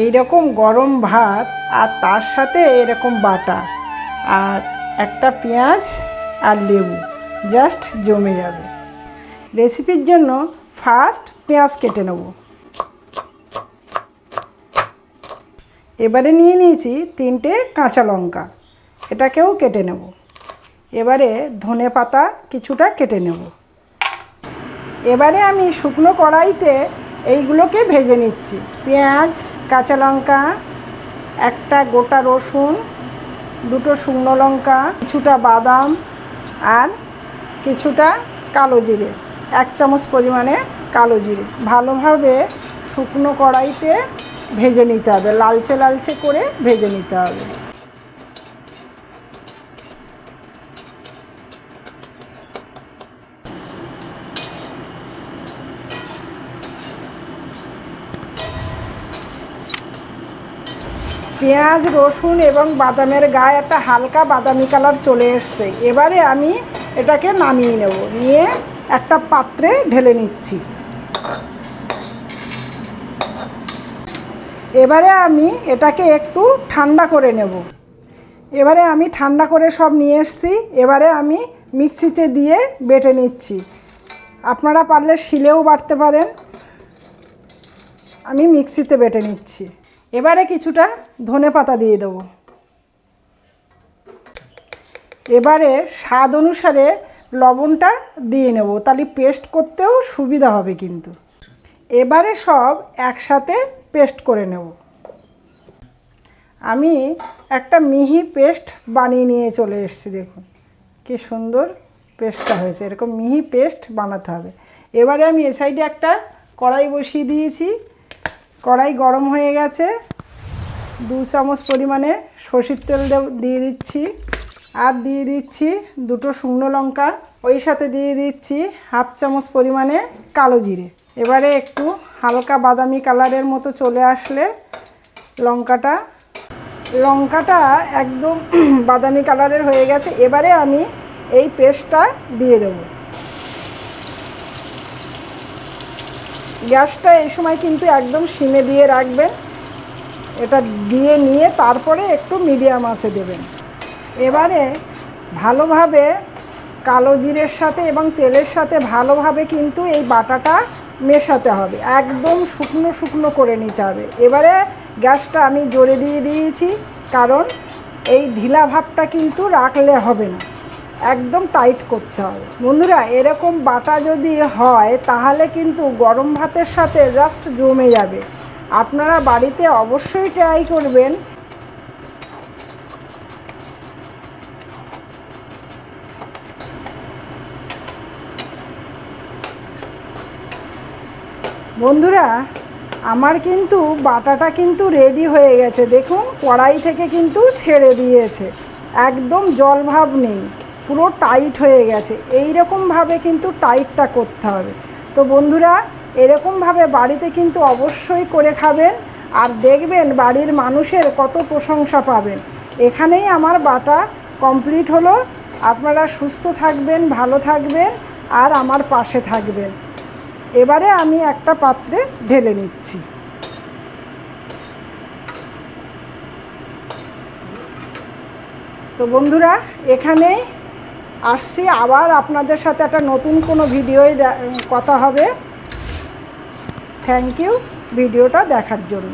এই রকম গরম ভাত আর তার সাথে এরকম বাটা আর একটা পেঁয়াজ আর লেবু জাস্ট জমে যাবে। রেসিপির জন্য ফার্স্ট পেঁয়াজ কেটে নেব। এবারে নিয়ে নিয়েছি 3টে কাঁচা লঙ্কা, এটাকেও কেটে নেব। এবারে ধনে পাতা কিছুটা কেটে নেব। এবারে আমি শুকনো কড়াইতে এইগুলোকে ভেজে নিচ্ছি। পেঁয়াজ, কাঁচা লঙ্কা, একটা গোটা রসুন, 2টো শুকনো লঙ্কা, কিছুটা বাদাম আর কিছুটা কালো জিরে, 1 চামচ পরিমাণে কালো জিরে ভালোভাবে শুকনো কড়াইতে ভেজে নিতে হবে, লালচে লালচে করে ভেজে নিতে হবে। পেঁয়াজ, রসুন এবং বাদামের গায়ে একটা হালকা বাদামি কালার চলে এসছে। এবারে আমি এটাকে নামিয়ে নেব, নিয়ে একটা পাত্রে ঢেলে নিচ্ছি। এবারে আমি এটাকে একটু ঠান্ডা করে নেব। এবারে আমি ঠান্ডা করে সব নিয়ে এসেছি। এবারে আমি মিক্সিতে দিয়ে বেটে নিচ্ছি। আপনারা পারলে শিলেও বাটতে পারেন, আমি মিক্সিতে বেটে নিচ্ছি। এবারে কিছুটা ধনে পাতা দিয়ে দেবো। এবারে স্বাদ অনুসারে লবণটা দিয়ে নেব, তাহলে পেস্ট করতেও সুবিধা হবে কিন্তু। এবারে সব একসাথে পেস্ট করে নেব। আমি একটা মিহি পেস্ট বানিয়ে নিয়ে চলে এসেছি। দেখুন কি সুন্দর পেস্টটা হয়েছে, এরকম মিহি পেস্ট বানাতে হবে। এবারে আমি এ সাইডে একটা কড়াই বসিয়ে দিয়েছি। কড়াই গরম হয়ে গেছে। 2 চামচ পরিমাণে সরষের তেল দিয়ে দিচ্ছি, আর দিয়ে দিচ্ছি 2টো শুকনো লঙ্কা, ওই সাথে দিয়ে দিচ্ছি 1/2 চামচ পরিমাণে কালো জিরে। এবারে একটু হালকা বাদামি কালারের মতো চলে আসলে লঙ্কাটা একদম বাদামি কালারের হয়ে গেছে। এবারে আমি এই পেস্টটা দিয়ে দেব। গ্যাসটা এই সময় কিন্তু একদম সিমে দিয়ে রাখবেন। এটা দিয়ে নিয়ে তারপরে একটু মিডিয়াম আঁচে দেবেন। এবারে ভালোভাবে কালো জিরের সাথে এবং তেলের সাথে ভালোভাবে কিন্তু এই বাটাটা মেশাতে হবে, একদম শুকনো শুকনো করে নিতে হবে। এবারে গ্যাসটা আমি জোরে দিয়ে দিয়েছি, কারণ এই ঢিলা ভাবটা কিন্তু রাখলে হবে না, একদম টাইট করতে হবে। বন্ধুরা, এরকম বাটা যদি হয় তাহলে কিন্তু গরম ভাতের সাথে জাস্ট জমে যাবে। আপনারা বাড়িতে অবশ্যই ট্রাই করবেন। বন্ধুরা, আমার কিন্তু বাটাটা কিন্তু রেডি হয়ে গেছে। দেখুন কড়াই থেকে কিন্তু ছেড়ে দিয়েছে, একদম জল ভাব নেই, পুরো টাইট হয়ে গেছে। এই রকমভাবে কিন্তু টাইটটা করতে হবে। তো বন্ধুরা, এরকমভাবে বাড়িতে কিন্তু অবশ্যই করে খাবেন, আর দেখবেন বাড়ির মানুষের কত প্রশংসা পাবেন। এখানেই আমার বাটা কমপ্লিট হলো। আপনারা সুস্থ থাকবেন, ভালো থাকবেন আর আমার পাশে থাকবেন। এবারে আমি একটা পাত্রে ঢেলে নিচ্ছি। তো বন্ধুরা, এখানেই আসছি, আবার আপনাদের সাথে একটা নতুন কোনো ভিডিওয় কথা হবে। থ্যাংক ইউ ভিডিওটা দেখার জন্য।